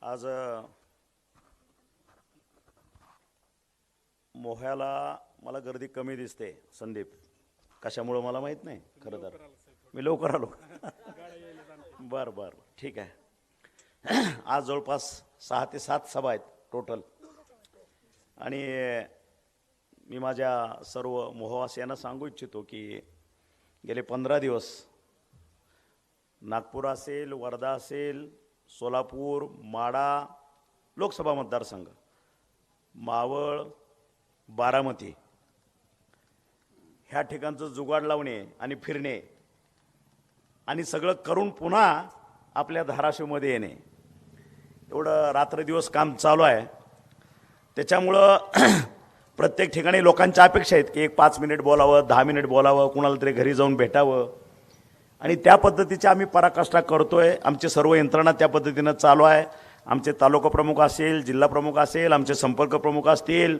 आज मोह्याला मला गर्दी कमी दिसते संदीप, कशामुळे मला माहित नाही खरं तर. मी लवकर आलो. बर बर ठीक आहे. आज जवळपास 6 ते 7 सभा आहेत टोटल. आणि मी माझ्या सर्व मोहवासियांना सांगू इच्छितो की गेले 15 दिवस नागपूर असेल, वर्धा असेल, सोलापूर, माढा लोकसभा मतदारसंघ, मावळ, बारामती ह्या ठिकाणचं जुगाड लावणे आणि फिरणे आणि सगळं करून पुन्हा आपल्या धाराशिवमध्ये येणे, एवढं रात्रदिवस काम चालू आहे. त्याच्यामुळं प्रत्येक ठिकाणी लोकांच्या अपेक्षा आहेत की एक 5 मिनिट बोलावं, 10 मिनिट बोलावं, कुणाला तरी घरी जाऊन भेटावं. आणि त्या पद्धतीची आम्ही पराकाष्ठा करतोय. आमची सर्व यंत्रणा त्या पद्धतीनं चालू आहे. आमचे तालुका प्रमुख असेल, जिल्हा प्रमुख असेल, आमचे संपर्क प्रमुख असतील,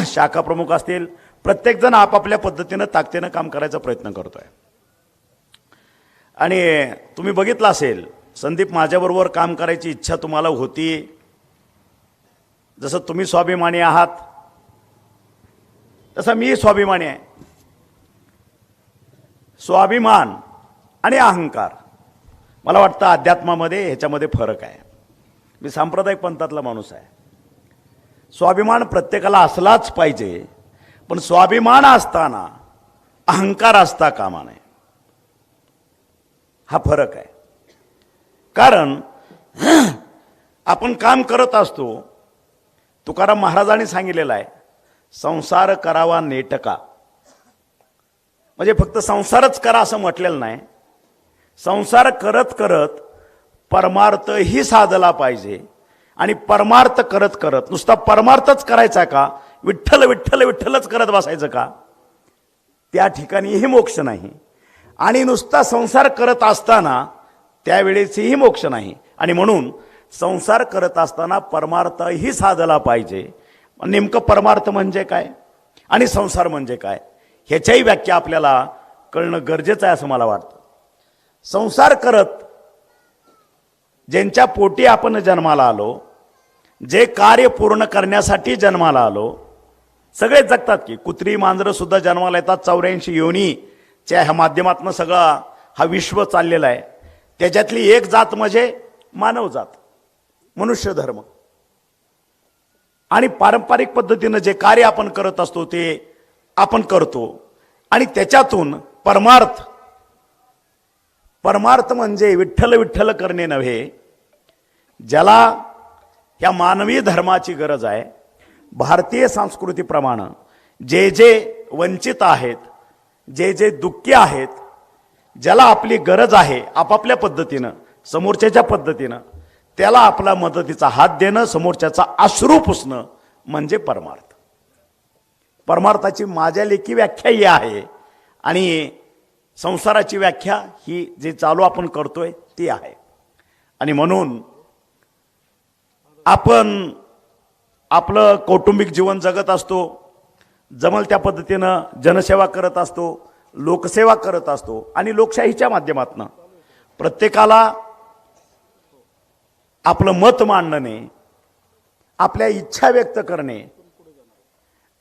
शाखा प्रमुख असतील, प्रत्येकजण आपापल्या पद्धतीनं ताकदीनं काम करायचा प्रयत्न करतोय. आणि तुम्ही बघितलं असेल, संदीप, माझ्याबरोबर काम करायची इच्छा तुम्हाला होती. जसं तुम्ही स्वाभिमानी आहात तसं मी स्वाभिमानी आहे. स्वाभिमान आणि अहंकार, मला वाटतं अध्यात्मामध्ये ह्याच्यामध्ये फरक आहे. मी सांप्रदायिक पंथातला माणूस आहे. स्वाभिमान प्रत्येकाला असलाच पाहिजे, पण स्वाभिमान असताना अहंकार असता कामा नये, हा फरक आहे. कारण आपण काम करत असतो. तुकाराम महाराजांनी सांगितलेलं आहे, संसार करावा नेटका. म्हणजे फक्त संसारच करा असं म्हटलेलं नाही. संसार करत करत परमार्थही साधला पाहिजे. आणि परमार्थ करत करत नुसता परमार्थच करायचा का, विठ्ठल विठ्ठल विठ्ठलच करत बसायचं का, त्या ठिकाणीही मोक्ष नाही. आणि नुसता संसार करत असताना त्यावेळेसही मोक्ष नाही. आणि म्हणून संसार करत असताना परमार्थही साधला पाहिजे. नेमकं परमार्थ म्हणजे काय आणि संसार म्हणजे काय, ह्याच्याही व्याख्या आपल्याला कळणं गरजेचं आहे असं मला वाटतं. संसार करत ज्यांच्या पोटी आपण जन्माला आलो, जे कार्य पूर्ण करण्यासाठी जन्माला आलो, सगळे जगतात की. कुत्री मांजरं सुद्धा जन्माला येतात. 84 योनीच्या ह्या माध्यमातून सगळा हा विश्व चाललेला आहे. त्याच्यातली एक जात म्हणजे मानव जात, मनुष्य धर्म. आणि पारंपरिक पद्धतीनं जे कार्य आपण करत असतो ते आपण करतो. आणि त्याच्यातून परमार्थ, परमार्थ म्हणजे विठ्ठल विठ्ठल करणे नव्हे. ज्याला या मानवी धर्माची गरज आहे, भारतीय संस्कृतीप्रमाणे जे जे वंचित आहेत, जे जे दुःखी आहेत, ज्याला आपली गरज आहे आपापल्या पद्धतीनं, समोरच्याच्या पद्धतीनं, त्याला आपला मदतीचा हात देणं, समोरच्याचा अश्रू पुसणं म्हणजे परमार्थ. परमार्थाची माझ्या लेखी व्याख्या ही आहे. आणि संसाराची व्याख्या ही जे चालू आपण करतोय ती आहे. आणि म्हणून आपण आपलं कौटुंबिक जीवन जगत असतो, जमल त्या पद्धतीनं जनसेवा करत असतो, लोकसेवा करत असतो. आणि लोकशाहीच्या माध्यमातून प्रत्येकाला आपलं मत मांडणे, आपल्या इच्छा व्यक्त करणे.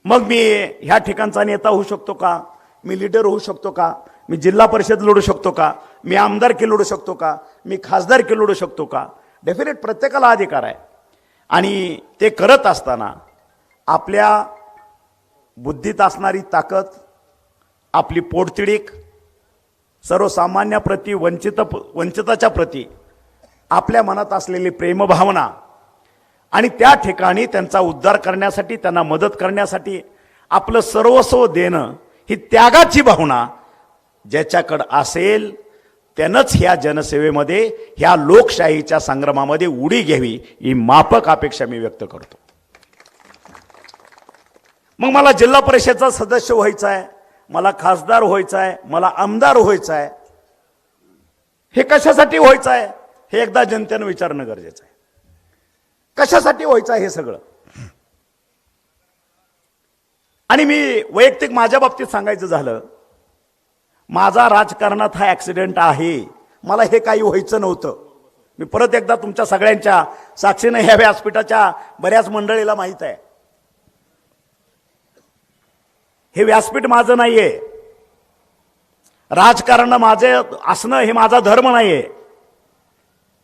मग मी ह्या ठिकाणचा नेता होऊ शकतो का, मी लीडर होऊ शकतो का, मी जिल्हा परिषद लढू शकतो का, मी आमदारकी लढू शकतो का, मी खासदारकी लढू शकतो का, डेफिनेट प्रत्येकाला अधिकार आहे. आणि ते करत असताना आपल्या बुद्धीत असणारी ताकद, आपली पोटतिडीक, सर्वसामान्याप्रती, वंचिताच्या प्रती आपल्या मनात असलेली प्रेमभावना आणि त्या ठिकाणी त्यांचा उद्धार करण्यासाठी, त्यांना मदत करण्यासाठी आपलं सर्वस्व देणं, ही त्यागाची भावना ज्याच्याकडं असेल त्यानंच ह्या जनसेवेमध्ये, ह्या लोकशाहीच्या संग्रामामध्ये उडी घ्यावी, ही माफक अपेक्षा मी व्यक्त करतो. मग मला जिल्हा परिषदेचा सदस्य व्हायचा आहे, मला खासदार व्हायचा आहे, मला आमदार व्हायचं आहे. हे कशासाठी व्हायचं आहे हे एकदा जनतेनं विचारणं गरजेचं आहे. कशासाठी व्हायचं आहे हे सगळं. आणि मी वैयक्तिक माझ्या बाबतीत सांगायचं झालं, माझा राजकारणात हा ॲक्सिडेंट आहे. मला हे काही व्हायचं नव्हतं. मी परत एकदा तुमच्या सगळ्यांच्या साक्षीने ह्या व्यासपीठाच्या बऱ्याच मंडळीला माहीत आहे, हे व्यासपीठ माझं नाहीये, राजकारण माझे असणं हे माझा धर्म नाहीये.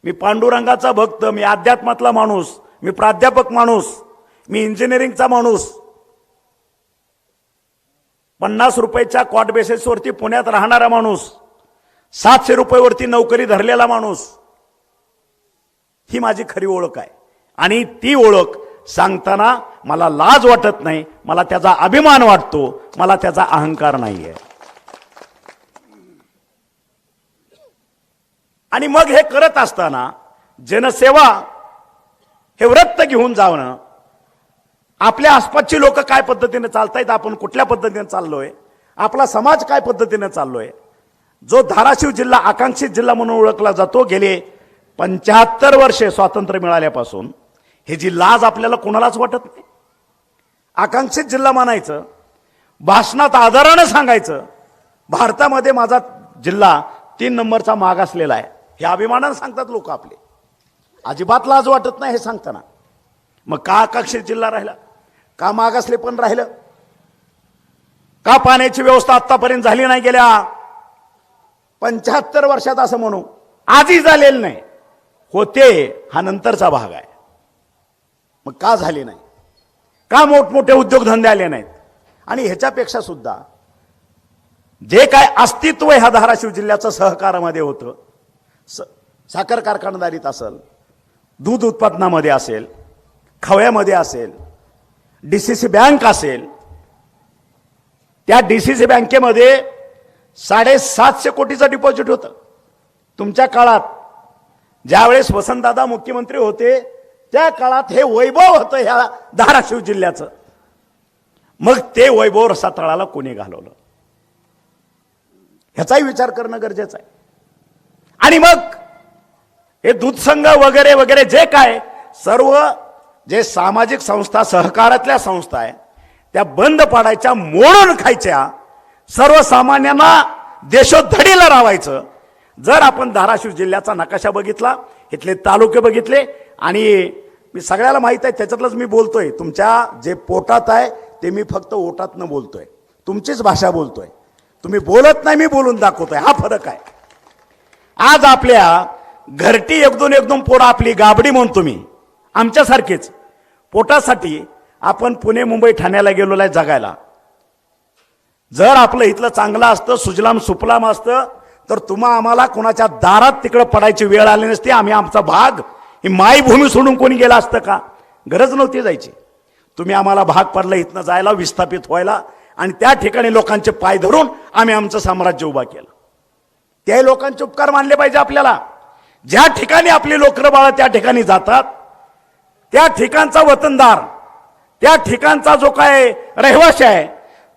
मी पांडुरंगाचा भक्त, मी अध्यात्मातला माणूस, मी प्राध्यापक माणूस, मी इंजिनिअरिंगचा माणूस, 50 रुपयाच्या कॉट बेसिसवरती पुण्यात राहणारा माणूस, 700 रुपयावरती नोकरी धरलेला माणूस, ही माझी खरी ओळख आहे. आणि ती ओळख सांगताना मला लाज वाटत नाही, मला त्याचा अभिमान वाटतो, मला त्याचा अहंकार नाहीये. आणि मग हे करत असताना जनसेवा हे व्रत घेऊन जाणं, आपल्या आसपासची लोक काय पद्धतीने चालतायत, आपण कुठल्या पद्धतीने चाललोय, आपला समाज काय पद्धतीने चाललोय, जो धाराशिव जिल्हा आकांक्षित जिल्हा म्हणून ओळखला जातो, गेले 75 वर्षे स्वातंत्र्य मिळाल्यापासून, हे जी लाज आपल्याला कोणालाच वाटत नाही. आकांक्षित जिल्हा मानायचं, भाषणात आदरानं सांगायचं, भारतामध्ये माझा जिल्हा 3 नंबरचा मागासलेला आहे, हे अभिमानानं सांगतात लोक आपले. अजिबात लाज वाटत नाही हे सांगताना. मग का आकांक्षित जिल्हा राहिला, का मागासले पण राहिलं, का पाण्याची व्यवस्था आतापर्यंत झाली नाही गेल्या 75 वर्षात असं म्हणू, आजही झालेलं नाही, होते हा नंतरचा भाग आहे. मग का झाले नाही, का मोठमोठे उद्योगधंदे आले नाहीत. आणि ह्याच्यापेक्षा सुद्धा जे काय अस्तित्व ह्या धाराशिव जिल्ह्याचं सहकारामध्ये होतं, साखर कारखानदारीत असेल, दूध उत्पादनामध्ये असेल, खव्यामध्ये असेल, डीसीसी बँक असेल, त्या डीसीसी बँकेमध्ये 750 कोटीचं डिपॉझिट होतं. तुमच्या काळात ज्यावेळेस वसंतदादा मुख्यमंत्री होते त्या काळात हे वैभव होतं ह्या धाराशिव जिल्ह्याचं. मग ते वैभव रसातळाला कोणी घालवलं, ह्याचाही विचार करणं गरजेचं आहे. आणि मग हे दूध संघ वगैरे वगैरे जे काय सर्व जे सामाजिक संस्था, सहकारातल्या संस्था आहे, त्या बंद पाडायच्या, मोडून खायच्या, सर्वसामान्यांना देशोधडीला रावायचं. जर आपण धाराशिव जिल्ह्याचा नकाशा बघितला, इथले तालुके बघितले, आणि मी सगळ्याला माहित आहे त्याच्यातलंच मी बोलतोय, तुमच्या जे पोटात आहे ते मी फक्त ओटातनं बोलतोय, तुमचीच भाषा बोलतोय, तुम्ही बोलत नाही, मी बोलून दाखवतोय, हा फरक आहे. आज आपल्या घरटी एकदोन पोरं आपली गाबडी म्हणतो मी, आमच्यासारखेच पोटासाठी आपण पुणे मुंबई ठाण्याला गेलो आहे जगायला. जर आपलं इथलं चांगलं असतं, सुजलाम सुफलाम असतं, तर तुम्हा आम्हाला कोणाच्या दारात तिकडं पडायची वेळ आली नसती. आम्ही आमचा भाग, ही मायभूमी सोडून कोणी गेला असतं का, गरज नव्हती जायची. तुम्ही आम्हाला भाग पडला इथनं जायला, विस्थापित व्हायला, आणि त्या ठिकाणी लोकांचे पाय धरून आम्ही आमचं साम्राज्य उभा केलं. त्याही लोकांचे उपकार मानले पाहिजे आपल्याला. ज्या ठिकाणी आपली लोकरं बाळं त्या ठिकाणी जातात, त्या ठिकाणचा वतनदार, त्या ठिकाणचा जो काय रहिवासी आहे,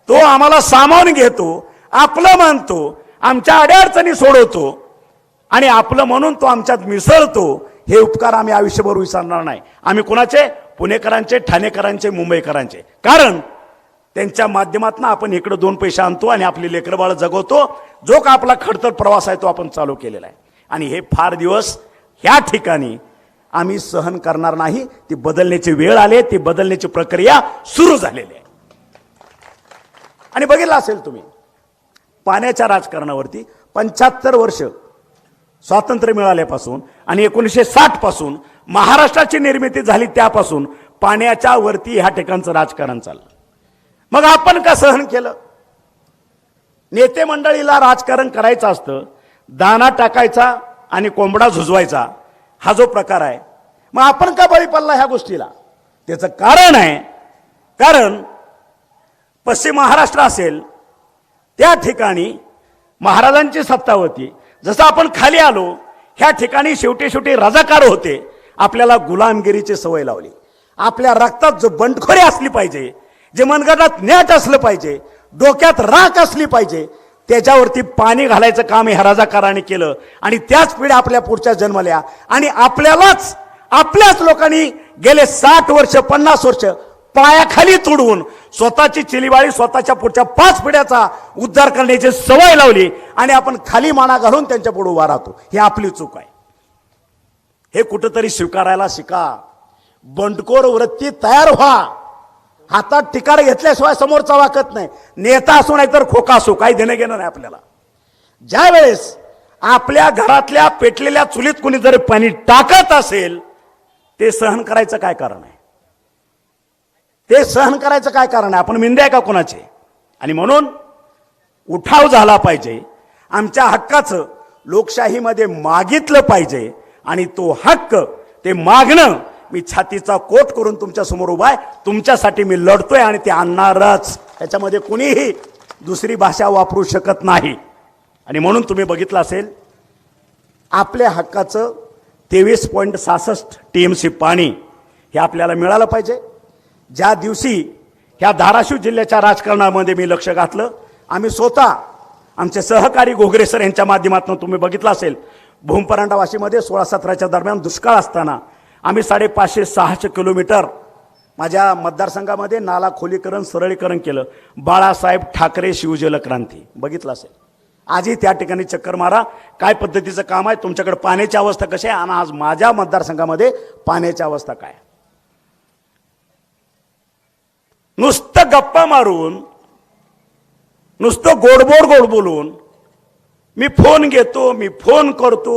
तो आम्हाला सामावून घेतो, आपलं मानतो, आमच्या अडचणी सोडवतो, आणि आपलं म्हणून तो आमच्यात मिसळतो. हे उपकार आम्ही आयुष्यभर विसरणार नाही. आम्ही कुणाचे, पुणेकरांचे, ठाणेकरांचे, मुंबईकरांचे. कारण त्यांच्या माध्यमातून आपण इकडे 2 पैसे आणतो आणि आपली लेकरं बाळ जगवतो. जो का आपला खडतर प्रवास आहे तो आपण चालू केलेला आहे. आणि हे फार दिवस ह्या ठिकाणी आम्ही सहन करणार नाही. ती बदलण्याची वेळ आली, ती बदलण्याची प्रक्रिया सुरू झालेली आहे. आणि बघितलं असेल तुम्ही, पाण्याच्या राजकारणावरती 75 वर्ष स्वातंत्र्य मिळाल्यापासून आणि 1960 पासून महाराष्ट्राची निर्मिती झाली, त्यापासून पाण्याच्या वरती ह्या ठिकाणचं राजकारण चाललं. मग आपण का सहन केलं? नेते मंडळीला राजकारण करायचं असतं, दाना टाकायचा आणि कोंबडा झुजवायचा, हा जो प्रकार आहे, मग आपण का बळी पडला ह्या गोष्टीला? त्याचं कारण आहे, कारण पश्चिम महाराष्ट्र असेल त्या ठिकाणी महाराजांची सत्ता होती. जसं आपण खाली आलो ह्या ठिकाणी शेवटी शेवटी रजाकार होते, आपल्याला गुलामगिरीची सवय लावली. आपल्या रक्तात जो बंडखोरी असली पाहिजे, जे मनगटात न्याट असलं पाहिजे, डोक्यात राख असली पाहिजे, त्याच्यावरती पाणी घालायचं काम ह्या रजाकाराने केलं. आणि त्याच पिढ्या आपल्या पुढच्या जन्मल्या. आणि आपल्याच लोकांनी गेले 60 वर्ष 50 वर्ष पायाखाली तुडवून स्वतःची चिलीवाळी, स्वतःच्या पुढच्या 5 पिढ्याचा उद्धार करण्याची सवय लावली. आणि आपण खाली माना घालून त्यांच्या पुढे उभा राहतो. ही आपली चूक आहे. हे कुठंतरी स्वीकारायला शिका. बंडखोर वृत्ती तयार व्हा. हातात टिकार घेतल्याशिवाय समोरचा वाकत नाही. नेता असो नाही तर खोका असो, काही देणं घेणं नाही आपल्याला. ज्या वेळेस आपल्या घरातल्या पेटलेल्या चुलीत कुणी जर पाणी टाकत असेल, ते सहन करायचं काय कारण आहे? ते सहन करायचं काय कारण आहे? आपण मिंदे आहे का कोणाचे? आणि म्हणून उठाव झाला पाहिजे. आमच्या हक्काचं लोकशाहीमध्ये मागितलं पाहिजे. आणि तो हक्क ते मागणं मी छातीचा कोट करून तुमच्या समोर उभा आहे. तुमच्यासाठी मी लढतोय आणि ते आणणारच. त्याच्यामध्ये कुणीही दुसरी भाषा वापरू शकत नाही. आणि म्हणून तुम्ही बघितलं असेल, आपल्या हक्काचं 23.66 TMC पाणी हे आपल्याला मिळालं पाहिजे. ज्या दिवशी ह्या धाराशिव जिल्ह्याच्या राजकारणामध्ये मी लक्ष घातलं, आम्ही स्वतः आमचे सहकारी घोगरे सर यांच्या माध्यमातून तुम्ही बघितलं असेल, भूमपरांडा वाशीमध्ये 16-17च्या दरम्यान दुष्काळ असताना आम्ही 550-600 किलोमीटर माझ्या मतदारसंघामध्ये नाला खोलीकरण सरळीकरण केलं. बाळासाहेब ठाकरे शिवजल क्रांती बघितलं असेल. आजही त्या ठिकाणी चक्कर मारा, काय पद्धतीचं काम आहे, तुमच्याकडे पाण्याची अवस्था कशी आहे आणि आज माझ्या मतदारसंघामध्ये पाण्याची अवस्था काय. नुसतं गप्पा मारून, नुसतं गोड बोलून मी फोन घेतो, मी फोन करतो.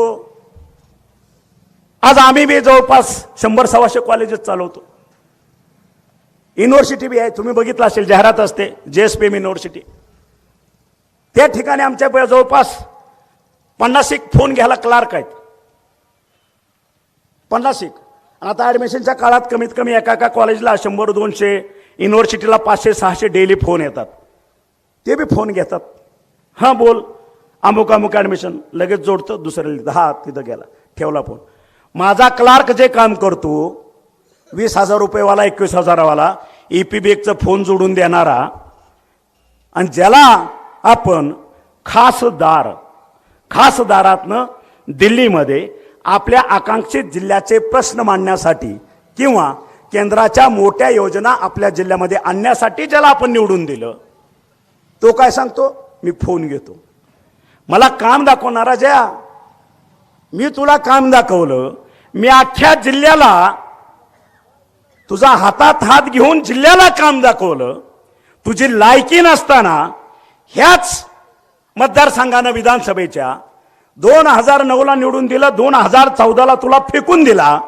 आज आम्ही बी जवळपास 100-125 कॉलेजेस चालवतो. युनिव्हर्सिटी बी आहे, तुम्ही बघितलं असेल, जाहिरात असते JSPM युनिव्हर्सिटी. त्या ठिकाणी आमच्या जवळपास 50 फोन घ्यायला क्लार्क आहेत. 50. आता ऍडमिशनच्या काळात कमीत कमी एका कॉलेजला 100-200, युनिव्हर्सिटीला 500-600 डेली फोन येतात. ते बी फोन घेतात. हां बोल, अमुक ऍडमिशन, लगेच जोडतं, दुसऱ्या 10 तिथं गेला, ठेवला फोन. माझा क्लार्क जे काम करतो, 20,000 रुपयेवाला, 21,000वाला EPBECचा फोन जोडून देणारा, आणि ज्याला आपण खासदारातनं दिल्लीमध्ये आपल्या आकांक्षित जिल्ह्याचे प्रश्न मांडण्यासाठी किंवा केंद्राच्या मोठ्या योजना आपल्या जिल्ह्यामध्ये आणण्यासाठी ज्याला आपण निवडून दिलं, तो काय सांगतो? मी फोन घेतो. मला काम दाखवणारा ज्या, मी तुला काम दाखवलं, मी अख्ख्या जिल्ह्याला तुझा हातात हात घेऊन जिल्ह्याला काम दाखवलं. तुझी लायकी नसताना ह्याच मतदारसंघानं विधानसभेच्या 2009ला निवडून दिलं, 2014ला तुला फेकून दिला,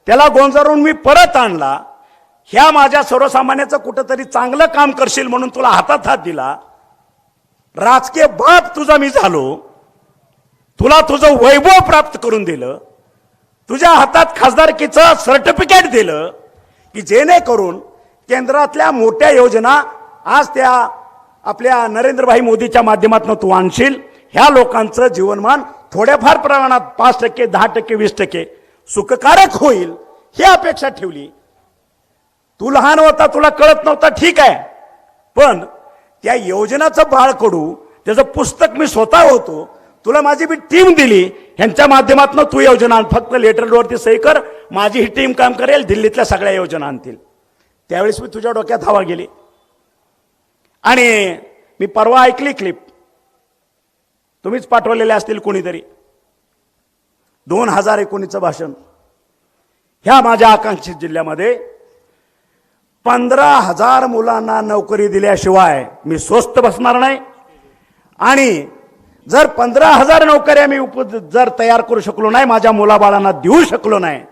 त्याला गोंजारून मी परत आणला. ह्या माझ्या सर्वसामान्याचं कुठंतरी चांगलं काम करशील म्हणून तुला हातात हात दिला. राजकीय बाप तुझा मी झालो, तुला तुझं वैभव प्राप्त करून दिलं, तुझ्या हातात खासदारकीचं सर्टिफिकेट दिलं, की जेणेकरून केंद्रातल्या मोठ्या योजना आज त्या आपल्या नरेंद्रभाई मोदीच्या माध्यमातून तू आणशील. ह्या लोकांचं जीवनमान थोड्याफार प्रमाणात 5%, 10%, 20% सुखकारक होईल ही अपेक्षा ठेवली. तू लहान होता, तुला कळत नव्हता, ठीक आहे, पण त्या योजनाचं बाळकडू त्याचं पुस्तक मी स्वतः होतो. तुला माझी बी टीम दिली, ह्यांच्या माध्यमातून तू योजना आण, फक्त लेटरवरती सही कर, माझी ही टीम काम करेल, दिल्लीतल्या सगळ्या योजना आणतील. त्यावेळेस मी तुझ्या डोक्यात हवा गेली. आणि मी परवा ऐकली क्लिप, तुम्हीच पाठवलेले असतील कोणीतरी, 2019चं भाषण. ह्या माझ्या आकांक्षित जिल्ह्यामध्ये 15,000 मुलांना नोकरी दिल्याशिवाय मी स्वस्थ बसणार नाही. आणि जर 15,000 नोकऱ्या मी जर तयार करू शकलो नाही, माझ्या मुलाबाळांना देऊ शकलो नाही,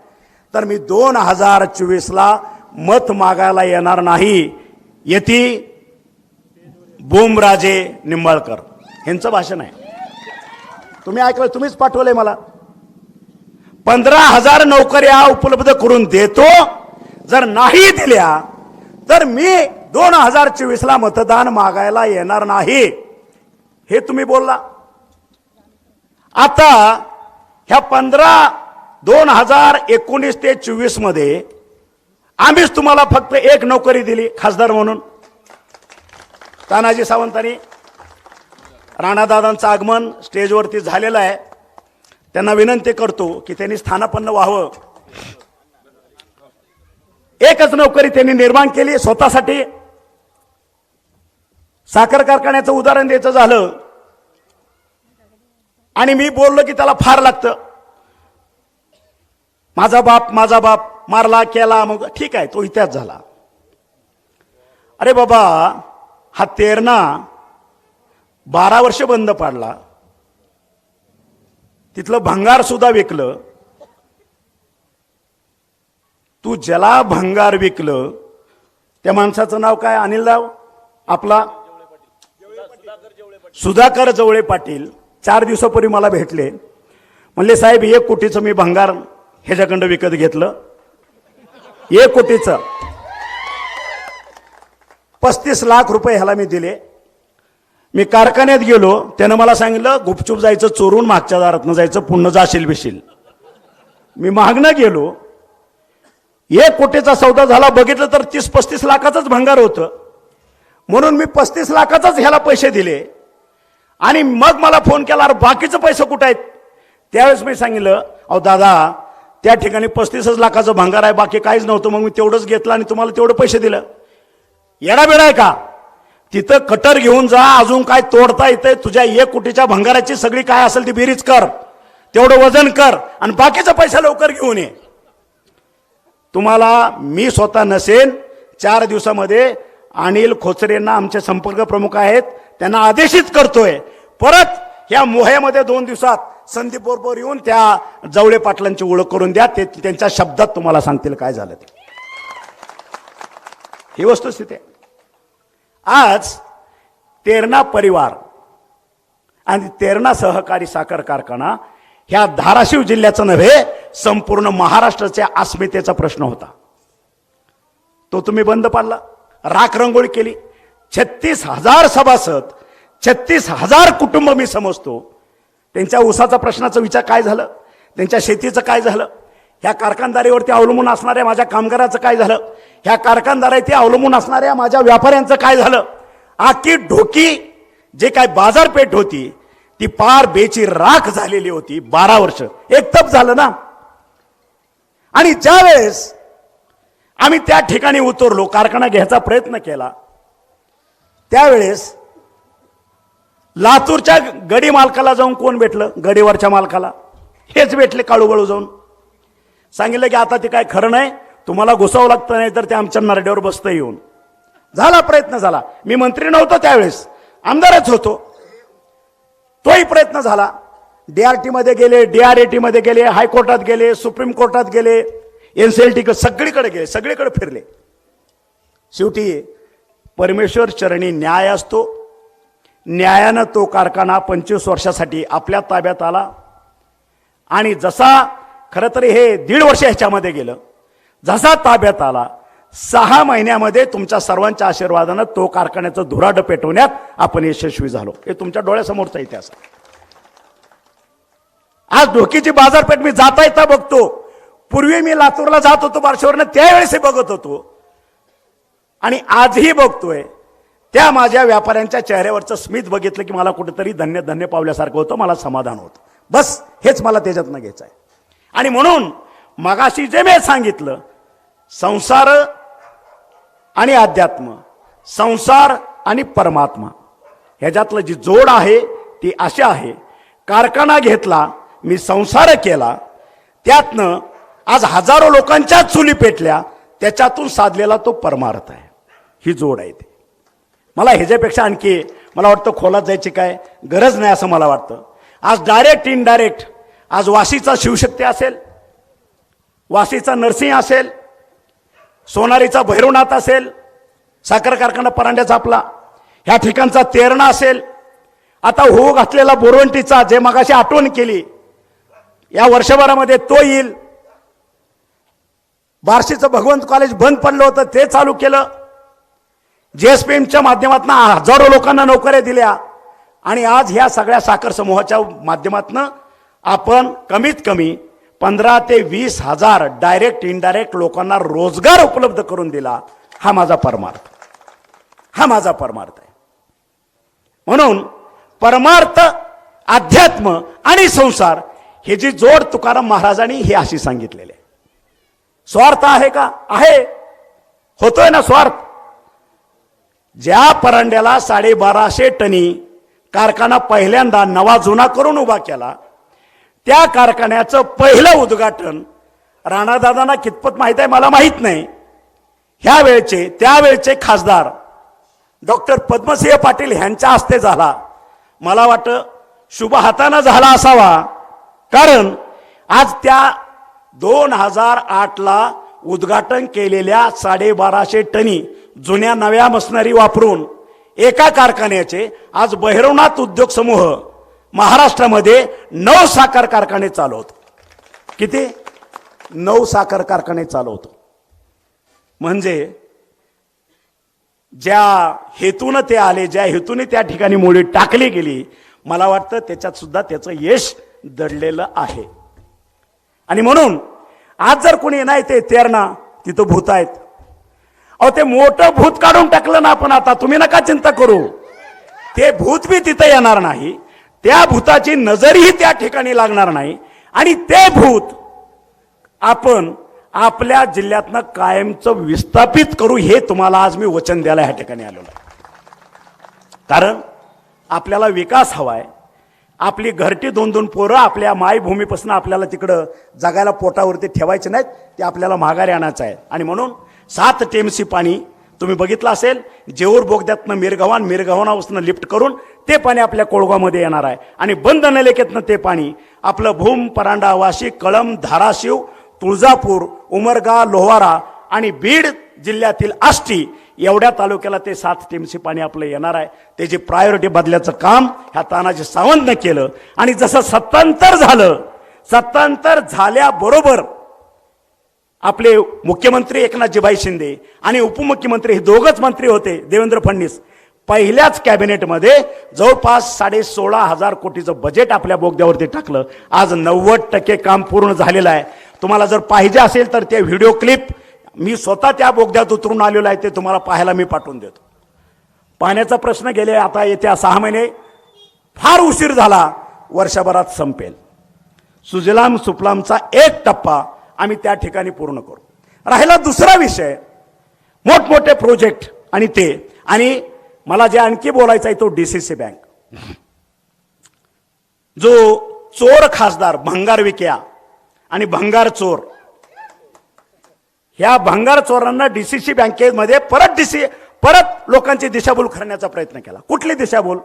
तर मी 2024ला मत मागायला येणार नाही. येती बोमराजे निंबाळकर यांचं भाषण आहे, तुम्ही ऐकलं, तुम्हीच पाठवलंय मला. 15,000 नोकऱ्या उपलब्ध करून देतो, जर नाही दिल्या तर मी 2024ला मतदान मागायला येणार नाही, हे तुम्ही बोलला. आता ह्या 2019 ते 24 मध्ये आम्हीच तुम्हाला फक्त एक नोकरी दिली खासदार म्हणून. तानाजी सावंतांनी, राणादादांचं आगमन स्टेजवरती झालेलं आहे, त्यांना विनंती करतो की त्यांनी स्थानापन्न व्हावं. एकच नोकरी त्यांनी निर्माण केली स्वतःसाठी. साखर कारखान्याचं उदाहरण द्यायचं झालं, आणि मी बोललो की त्याला फार लागतं. माझा बाप मारला केला, मग ठीक आहे तो इतिहास झाला. अरे बाबा, हा तेरणा 12 वर्ष बंद पाडला, तिथलं भंगार सुद्धा विकलं. तू ज्याला भंगार विकलं त्या माणसाचं नाव काय? अनिलराव आपला सुधाकर जवळे पाटील 4 दिवसापूर्वी मला भेटले. म्हणले साहेब 1 कोटीचं मी भंगार ह्याच्याकडं विकत घेतलं. 1 कोटीचं 35 लाख रुपये ह्याला मी दिले. मी कारखान्यात गेलो, त्यानं मला सांगितलं गुपचूप जायचं, चोरून मागच्या दारातनं जायचं, पुन्हा जाशील बिशील. मी मागणं गेलो, 1 कोटीचा सौदा झाला. बघितलं तर 30-35 लाखाचंच भंगार होतं. म्हणून मी 35 लाखाचंच ह्याला पैसे दिले. आणि मग मला फोन केला, अरे बाकीचं पैसे कुठं आहेत? त्यावेळेस मी सांगितलं, अहो दादा, त्या ठिकाणी 35 लाखाचं भंगार आहे, बाकी काहीच नव्हतं. मग मी तेवढंच घेतलं आणि तुम्हाला तेवढं पैसे दिलं. येडाबेडा आहे का? तिथं कटर घेऊन जा, अजून काय तोडता येतंय? तुझ्या 1 कोटीच्या भंगाराची सगळी काय असेल ती बेरीज कर, तेवढं वजन कर आणि बाकीचा पैसा लवकर घेऊन ये. तुम्हाला मी स्वतः नसेन, 4 दिवसामध्ये अनिल खोचरेंना आमचे संपर्क प्रमुख आहेत, त्यांना आदेशित करतोय, परत ह्या मोह्यामध्ये 2 दिवसात संदीप बरोबर येऊन त्या जवळे पाटलांची ओळख करून द्या. ते त्यांच्या शब्दात तुम्हाला सांगतील काय झालं ते. ही वस्तुस्थिती आहे. आज तेरणा परिवार आणि तेरणा सहकारी साखर कारखाना ह्या धाराशिव जिल्ह्याचं नव्हे, संपूर्ण महाराष्ट्राच्या अस्मितेचा प्रश्न होता. तो तुम्ही बंद पाडला, राख रंगोळी केली. 36,000 सभासद, 36,000 कुटुंब मी समजतो. त्यांच्या ऊसाचा प्रश्नाचा विचार काय झालं? त्यांच्या शेतीचं काय झालं? ह्या कारखानदारीवरती अवलंबून असणाऱ्या माझ्या कामगाराचं काय झालं? ह्या कारखानदारावरती अवलंबून असणाऱ्या माझ्या व्यापाऱ्यांचं काय झालं? आखी ढोकी जे काय बाजारपेठ होती ती पार बेची राख झालेली होती. 12 वर्ष एकतप झालं ना. आणि ज्यावेळेस आम्ही त्या ठिकाणी उतरलो, कारखाना घ्यायचा प्रयत्न केला, त्यावेळेस लातूरच्या गडी मालकाला जाऊन कोण भेटलं? गडीवरच्या मालकाला हेच भेटले, काळूबाळू जाऊन सांगितलं की आता ते काय खरं नाही, तुम्हाला घुसावं लागतं, नाही तर ते आमच्या नरड्यावर बसतं येऊन. झाला, प्रयत्न झाला. मी मंत्री नव्हतो त्यावेळेस, आमदारच होतो. तोही प्रयत्न झाला. DRT मध्ये गेले, DRAT मध्ये गेले, हायकोर्टात गेले, सुप्रीम कोर्टात गेले, NCLT सगळीकडे गेले, सगळीकडे फिरले. शेवटी परमेश्वर चरणी न्याय असतो. न्यायानं तो कारखाना 25 वर्षासाठी आपल्या ताब्यात आला. आणि जसा खरं तर हे 1.5 वर्ष ह्याच्यामध्ये गेलं, जसा ताब्यात आला 6 महिन्यामध्ये तुमच्या सर्वांच्या आशीर्वादानं तो कारखान्याचं धुराड पेटवण्यात आपण यशस्वी झालो. हे तुमच्या डोळ्यासमोरचा इतिहास आहे. आज ढोकीची बाजारपेठ मी जाता येता बघतो. पूर्वी मी लातूरला जात होतो बार्शीवरनं, त्यावेळेस बघत होतो आणि आजही बघतोय. त्या माझ्या व्यापाऱ्यांच्या चेहऱ्यावरचं स्मित बघितलं की मला कुठेतरी धन्य धन्य पावल्यासारखं होतं, मला समाधान होतं. बस हेच मला त्याच्यातनं घ्यायचं आहे. आणि म्हणून मगाशी जे मी सांगितलं, संसार आणि अध्यात्म, संसार आणि परमात्मा ह्याच्यातलं जी जोड आहे ती अशी आहे. कारखाना घेतला, मी संसार केला, त्यातनं आज हजारो लोकांच्या चुली पेटल्या, त्याच्यातून साधलेला तो परमार्थ आहे. ही जोड आहे. ते मला ह्याच्यापेक्षा आणखी मला वाटतं खोलात जायची काय गरज नाही असं मला वाटतं. आज डायरेक्ट इनडायरेक्ट आज वाशीचा शिवशक्ती असेल, वाशीचा नरसिंह असेल, सोनारीचा भैरवनाथ असेल, साखर कारखाना परांड्याचा आपला, ह्या ठिकाणचा तेरणा असेल, आता होऊ घातलेला बोरवंटीचा जे मगाशी आठवण केली, या वर्षभरामध्ये तो येईल. बार्शीचं भगवंत कॉलेज बंद पडलं होतं ते चालू केलं. JSPMच्या माध्यमातून हजारो लोकांना नोकऱ्या दिल्या. आणि आज ह्या सगळ्या साखर समूहाच्या माध्यमातून आपण कमीत कमी 15 ते 20 हजार डायरेक्ट इनडायरेक्ट लोकांना रोजगार उपलब्ध करून दिला. हा माझा परमार्थ, हा माझा परमार्थ आहे. म्हणून परमार्थ, अध्यात्म आणि संसार हे जी जोड तुकाराम महाराजांनी ही अशी सांगितलेली आहे. स्वार्थ आहे का? आहे, होतोय ना स्वार्थ. ज्या परांड्याला 1250 टनी कारखाना पहिल्यांदा नवा जुना करून उभा केला, त्या कारखान्याचं पहिलं उद्घाटन राणादादांना कितपत माहीत आहे मला माहीत नाही, ह्या वेळचे त्यावेळचे खासदार डॉक्टर पद्मसिंह पाटील यांच्या हस्ते झाला. मला वाटतं शुभ हातानं झाला असावा, कारण आज त्या 2008ला उद्घाटन केलेल्या 1250 टनी जुन्या नव्या मशिनरी वापरून एका कारखान्याचे आज भैरवनाथ उद्योग समूह महाराष्ट्रामध्ये 9 साखर कारखाने चालवतो. किती? 9 साखर कारखाने चालवतो. म्हणजे ज्या हेतून ते आले, ज्या हेतूने त्या ठिकाणी मोडी टाकली गेली, मला वाटतं त्याच्यात सुद्धा त्याचं यश दडलेलं आहे. आणि म्हणून आज जर कोणी नाही ते तेरणा तिथं भूत आहेत, अहो ते मोठं भूत काढून टाकलं ना आपण, आता तुम्ही नका चिंता करू, ते भूत बी तिथं येणार नाही, त्या भूताची नजरही त्या ठिकाणी लागणार नाही, आणि ते भूत आपण आपल्या जिल्ह्यातनं कायमचं विस्थापित करू, हे तुम्हाला आज मी वचन द्यायला ह्या ठिकाणी आलेलो आहे. कारण आपल्याला विकास हवाय. आपली घरटी 2-2 पोरं आपल्या मायभूमीपासून आपल्याला तिकडं जगायला पोटावरती ठेवायचे नाहीत, ते आपल्याला माघारी आणायचं आहे. आणि म्हणून 7 टीएमसी पाणी तुम्ही बघितलं असेल, जेऊर बोगद्यातनं मिरगावापासून लिफ्ट करून ते पाणी आपल्या कोळगावमध्ये येणार आहे. आणि बंद नलिकेतनं ते पाणी आपलं भूम, परांडा, वाशी, कळंब, धाराशिव, तुळजापूर, उमरगा, लोहारा आणि बीड जिल्ह्यातील आष्टी एवढ्या तालुक्याला ते 7 टीएमसी पाणी आपलं येणार आहे. त्याची प्रायोरिटी बदल्याचं काम ह्या तानाजी सावंतनं केलं. आणि जसं सत्तांतर झालं, सत्तांतर झाल्याबरोबर आपले मुख्यमंत्री एकनाथजीभाई शिंदे आणि उपमुख्यमंत्री हे दोघच मंत्री होते, देवेंद्र फडणवीस, पहिल्याच कॅबिनेटमध्ये जवळपास 16,500 कोटीचं बजेट आपल्या बोगद्यावरती टाकलं. आज 90% काम पूर्ण झालेलं आहे. तुम्हाला जर पाहिजे असेल तर ते व्हिडिओ क्लिप मी स्वतः त्या बोगद्यात उतरून आलेलो आहे, ते तुम्हाला पाहायला मी पाठवून देतो. पाण्याचा प्रश्न गेले आता येत्या 6 महिने, फार उशीर झाला, वर्षभरात संपेल. सुजलाम सुफलामचा 1 टप्पा आम्ही त्या ठिकाणी पूर्ण करू. राहिला दुसरा विषय, मोठमोठे प्रोजेक्ट आणि ते, आणि मला जे आणखी बोलायचं आहे तो डीसीसी बँक. जो चोर खासदार भंगार विक्या आणि भंगार चोर, ह्या भंगार चोरांना डीसीसी बँकेमध्ये परत लोकांची दिशाभूल करण्याचा प्रयत्न केला. कुठली दिशाभूल?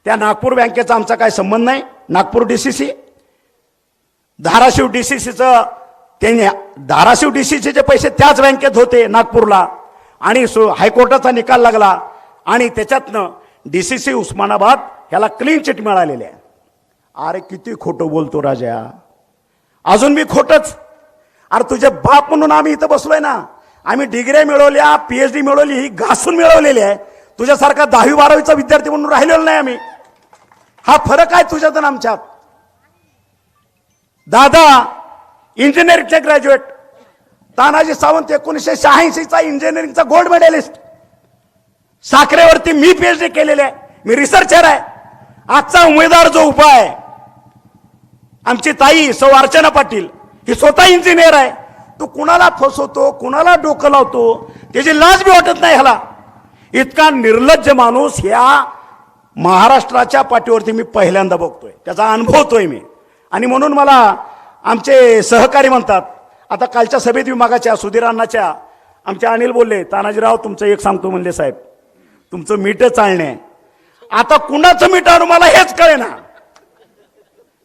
त्या नागपूर बँकेचा आमचा काय संबंध नाही. नागपूर डीसीसी, धाराशिव डीसीसीचं, त्यांनी धाराशिव डीसीसीचे पैसे त्याच बँकेत होते नागपूरला, आणि हायकोर्टाचा निकाल लागला आणि त्याच्यातनं डीसीसी उस्मानाबाद ह्याला क्लीन चिट मिळालेली आहे. अरे किती खोटं बोलतो राजा, अजून मी खोटच. अरे तुझे बाप म्हणून आम्ही इथं बसलोय ना, आम्ही डिग्री मिळवल्या, PhD मिळवली, ही घासून मिळवलेली आहे. तुझ्यासारखा 10वी-12वीचा विद्यार्थी म्हणून राहिलेलो नाही आम्ही. हा फरक आहे तुझ्यात आणि आमच्यात. दादा इंजिनिअरिंगचे ग्रॅज्युएट, तानाजी सावंत 1986चा इंजिनिअरिंगचा गोल्ड मेडलिस्ट, साखरेवरती मी PhD केलेले आहे, मी रिसर्चर आहे. आजचा उमेदवार जो उभा आहे, आमची ताई सौ अर्चना पाटील, ही स्वतः इंजिनियर आहे. तो कुणाला फसवतो, कुणाला डोकं लावतो, त्याची लाज बी वाटत नाही ह्याला. इतका निर्लज्ज माणूस ह्या महाराष्ट्राच्या पाठीवरती मी पहिल्यांदा बघतोय, त्याचा अनुभवतोय मी. आणि म्हणून मला आमचे सहकारी म्हणतात, आता कालच्या सभेत विभागाच्या सुधीरांनाच्या आमचे अनिल बोलले, तानाजीराव तुमचं एक सांगतो म्हणले साहेब, तुमचं मीठ चालणे. आता कुणाचं मीठ आणू मला हेच कळेना.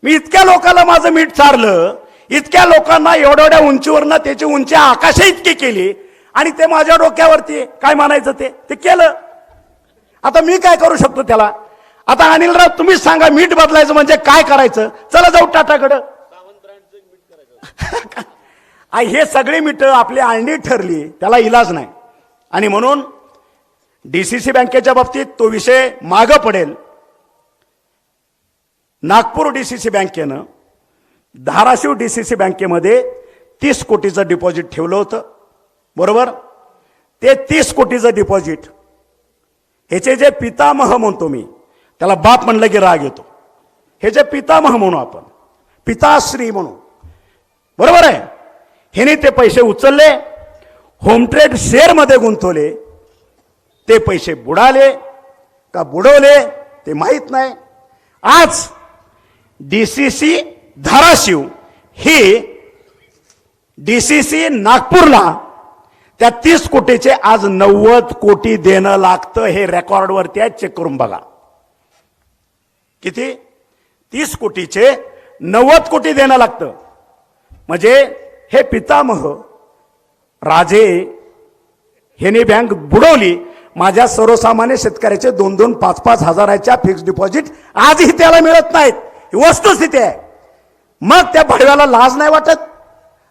मी इतक्या लोकांना माझं मीठ चारलं, इतक्या लोकांना एवढ्या उंचीवरनं त्याची उंची आकाशा इतकी केली, आणि ते माझ्या डोक्यावरती काय म्हणायचं ते केलं. आता मी काय करू शकतो त्याला? आता अनिलराव तुम्हीच सांगा, मीठ बदलायचं म्हणजे काय करायचं? चला जाऊ टाटाकडं. हे सगळी मीठ आपली आणली ठरली, त्याला इलाज नाही. आणि म्हणून डीसीसी बँकेच्या बाबतीत तो विषय मागं पडेल. नागपूर डीसीसी बँकेनं धाराशिव डीसीसी बँकेमध्ये 30 कोटीचं डिपॉझिट ठेवलं होतं, बरोबर? ते 30 कोटीचं डिपॉझिट, ह्याचे जे पितामह म्हणतो मी, त्याला बाप म्हणलं की राग येतो, हे जे पितामह म्हणू आपण, पिताश्री म्हणू, बरोबर आहे? ह्याने ते पैसे उचलले, होम ट्रेड शेअरमध्ये गुंतवले. ते पैसे बुडाले का बुडवले ते माहीत नाही. आज डीसीसी धाराशिव ही डीसीसी नागपूरला त्या 30 कोटीचे आज 90 कोटी देणं लागतं. हे रेकॉर्डवरती आहे, चेक करून बघा. किती? 30 कोटीचे 90 कोटी देणं लागतं. म्हणजे हे पितामह राजे ह्याने बँक बुडवली. माझ्या सर्वसामान्य शेतकऱ्याचे 2-2, 5-5 हजाराच्या फिक्स डिपॉझिट आजही त्याला मिळत नाहीत. ही वस्तुस्थिती आहे. मग त्या भडव्याला लाज नाही वाटत?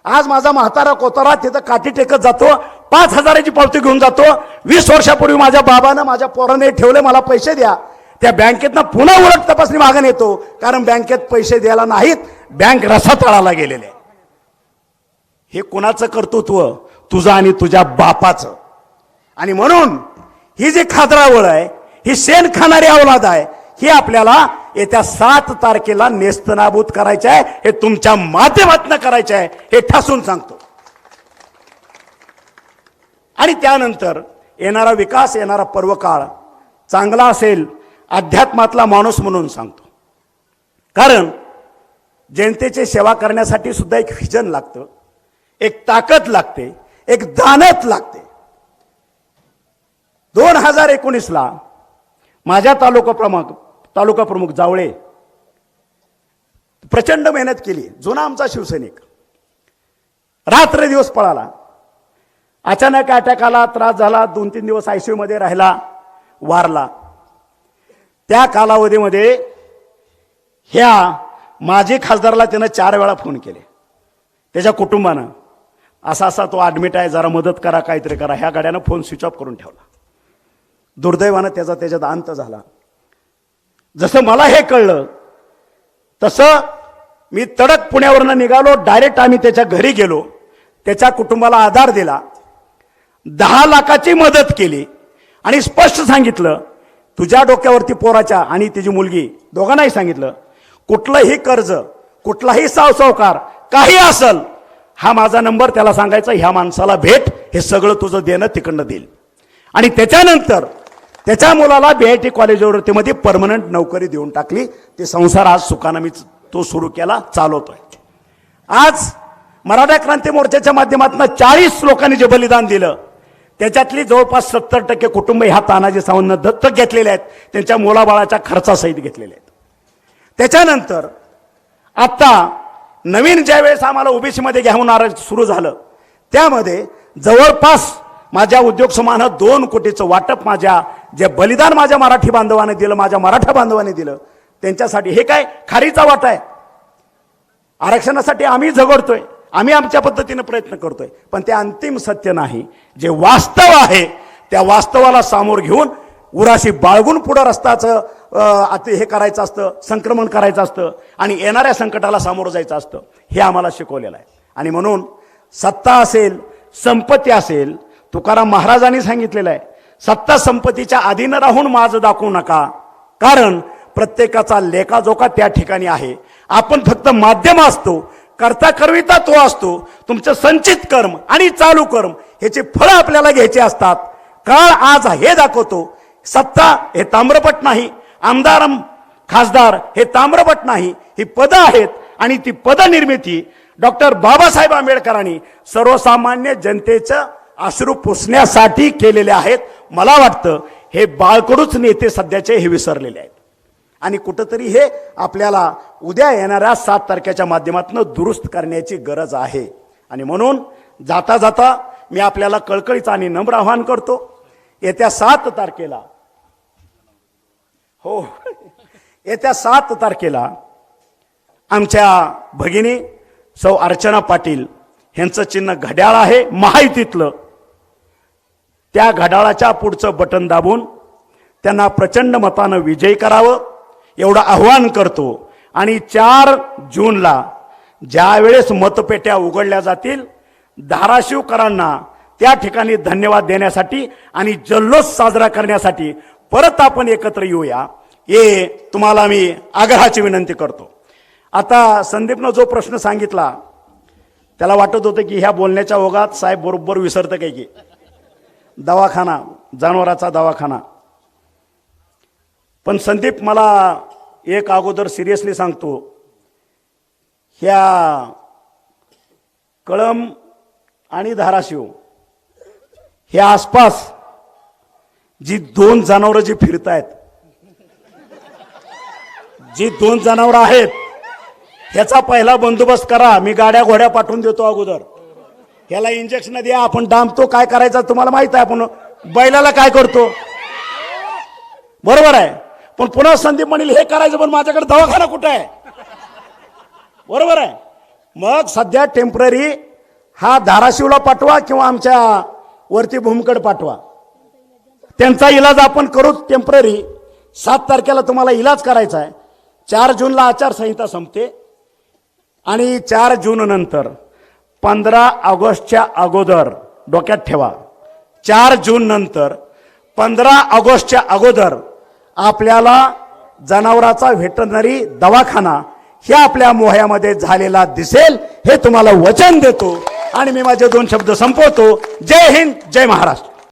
आज माझा म्हातारा कोतारा तिथं काठी टेकत जातो, 5 हजाराची पावती घेऊन जातो. 20 वर्षापूर्वी माझ्या बाबानं माझ्या पोराने ठेवले, मला पैसे द्या. त्या बँकेतनं पुन्हा ओळख तपासणी मागून येतो, कारण बँकेत पैसे द्यायला नाहीत, बँक रसातळाला गेलेले. हे कुणाचं कर्तृत्व? तुझं आणि तुझ्या बापाचं. आणि म्हणून ही जी खादरावळ आहे, ही शेण खाणारी अवलाद आहे, ही आपल्याला येत्या 7 तारखेला नेस्तनाबूत करायचं आहे. हे तुमच्या माध्यमातून करायचं आहे, हे ठासून सांगतो. आणि त्यानंतर येणारा विकास, येणारा पर्वकाळ चांगला असेल अध्यात्मातला माणूस म्हणून सांगतो. कारण जनतेची सेवा करण्यासाठी सुद्धा एक व्हिजन लागतं, एक ताकद लागते, एक दानत लागते. 2019ला माझ्या तालुका प्रमुख जावळे प्रचंड मेहनत केली. जुना आमचा शिवसैनिक रात्र दिवस पळाला. अचानक अटॅक आला, त्रास झाला, 2-3 दिवस ICU मध्ये राहिला, वारला. त्या कालावधीमध्ये ह्या माजी खासदाराला त्यानं 4 वेळा फोन केले. त्याच्या कुटुंबानं असा तो ॲडमिट आहे, जरा मदत करा, काहीतरी करा. ह्या गाड्यानं फोन स्विच ऑफ करून ठेवला. दुर्दैवानं त्याच्यात अंत झाला. जसं मला हे कळलं तसं मी तडक पुण्यावरनं निघालो. डायरेक्ट आम्ही त्याच्या घरी गेलो, त्याच्या कुटुंबाला आधार दिला, 10 लाखाची मदत केली आणि स्पष्ट सांगितलं, तुझ्या डोक्यावरती पोराच्या आणि तिची मुलगी दोघांनाही सांगितलं, कुठलंही कर्ज, कुठलाही सावकार काही असल, हा माझा नंबर त्याला सांगायचा, ह्या माणसाला भेट, हे सगळं तुझं देणं तिकडनं देईल. आणि त्याच्यानंतर त्याच्या मुलाला BIT कॉलेजवरतीमध्ये परमनंट नोकरी देऊन टाकली. ते संसार आज सुखानं मी तो सुरू केला, चालवतोय. आज मराठा क्रांती मोर्चाच्या माध्यमातून 40 लोकांनी जे बलिदान दिलं, त्याच्यातली जवळपास 70% कुटुंब ह्या तानाजी सावंतनं दत्तक घेतलेले आहेत, त्यांच्या मुलाबाळाच्या खर्चासहित घेतलेले आहेत. त्याच्यानंतर आता नवीन ज्या वेळेस आम्हाला OBC मध्ये घेऊन सुरू झालं, त्यामध्ये जवळपास माझ्या उद्योग समूहानं 2 कोटीचं वाटप, माझ्या जे बलिदान माझ्या मराठी बांधवाने दिलं, माझ्या मराठा बांधवाने दिलं, त्यांच्यासाठी. हे काय खारीचा वाटा आहे? आरक्षणासाठी आम्ही झगडतोय, आम्ही आमच्या पद्धतीने प्रयत्न करतोय, पण ते अंतिम सत्य नाही. जे वास्तव आहे त्या वास्तवाला सामोर घेऊन उराशी बाळगून पुढं रस्त्याचं हे करायचं असतं, संक्रमण करायचं असतं आणि येणाऱ्या संकटाला सामोरं जायचं असतं. हे आम्हाला शिकवलेलं आहे. आणि म्हणून सत्ता असेल, संपत्ती असेल, तुकाराम महाराजांनी सांगितलेलं आहे, सत्ता संपत्तीच्या अधीन राहून माझं दाखवू नका, कारण प्रत्येकाचा लेखाजोखा त्या ठिकाणी आहे. आपण फक्त माध्यम असतो, करता करविता तो असतो. तुमचं संचित कर्म आणि चालू कर्म ह्याचे फळं आपल्याला घ्यायचे असतात. काळ आज हे दाखवतो, सत्ता हे ताम्रपट नाही, आमदार खासदार हे ताम्रपट नाही, ही पदं आहेत. आणि ती पदनिर्मिती डॉक्टर बाबासाहेब आंबेडकरांनी सर्वसामान्य जनतेचं अश्रू पुसण्यासाठी केलेले आहेत. मला वाटतं हे बाळकडूच नेते सध्याचे हे विसरलेले आहेत आणि कुठंतरी हे आपल्याला उद्या येणाऱ्या 7 तारखेच्या माध्यमातून दुरुस्त करण्याची गरज आहे. आणि म्हणून जाता जाता मी आपल्याला कळकळीचं आणि नम्र आवाहन करतो, येत्या 7 तारखेला येत्या 7 तारखेला आमच्या भगिनी सौ अर्चना पाटील यांचं चिन्ह घड्याळ आहे, महायुतीतलं. त्या घड्याळाच्या पुढचं बटन दाबून त्यांना प्रचंड मतानं विजयी करावं एवढं आव्हान करतो. आणि 4 जूनला ज्या वेळेस मतपेट्या उघडल्या जातील, धाराशिवकरांना त्या ठिकाणी धन्यवाद देण्यासाठी आणि जल्लोष साजरा करण्यासाठी परत आपण एकत्र येऊया, हे तुम्हाला मी आग्रहाची विनंती करतो. आता संदीपनं जो प्रश्न सांगितला, त्याला वाटत होतं की ह्या बोलण्याच्या ओघात साहेब बरोबर विसरतं काय की दवाखाना, जनावराचा दवाखाना. पण संदीप, मला एक अगोदर सिरियसली सांगतो, ह्या कळंब आणि धाराशिव हे आसपास जी 2 जनावरं जी फिरतायत, जी 2 जनावरं आहेत, ह्याचा पहिला बंदोबस्त करा. मी गाड्या घोड्या पाठवून देतो अगोदर. ह्याला इंजेक्शन द्या. आपण डांबतो, काय करायचं तुम्हाला माहित आहे. आपण बैलाला काय करतो, बरोबर आहे. पण पुन्हा संदीप म्हणेल हे करायचं, पण माझ्याकडे दवाखाना कुठं आहे, बरोबर आहे. मग सध्या टेम्पररी हा धाराशिवला पाठवा किंवा आमच्या वरती भूमकड पाठवा. त्यांचा इलाज आपण करू टेम्पररी. 7 तारखेला तुम्हाला इलाज करायचा आहे. 4 जूनला आचारसंहिता संपते आणि 4 जून नंतर 15 ऑगस्टच्या अगोदर डोक्यात ठेवा. 4 जून नंतर 15 ऑगस्टच्या अगोदर आपल्याला जनावराचा व्हेटरनरी दवाखाना हे आपल्या मोह्यामध्ये झालेला दिसेल, हे तुम्हाला वचन देतो. आणि मी माझे 2 शब्द संपवतो. जय हिंद, जय महाराष्ट्र.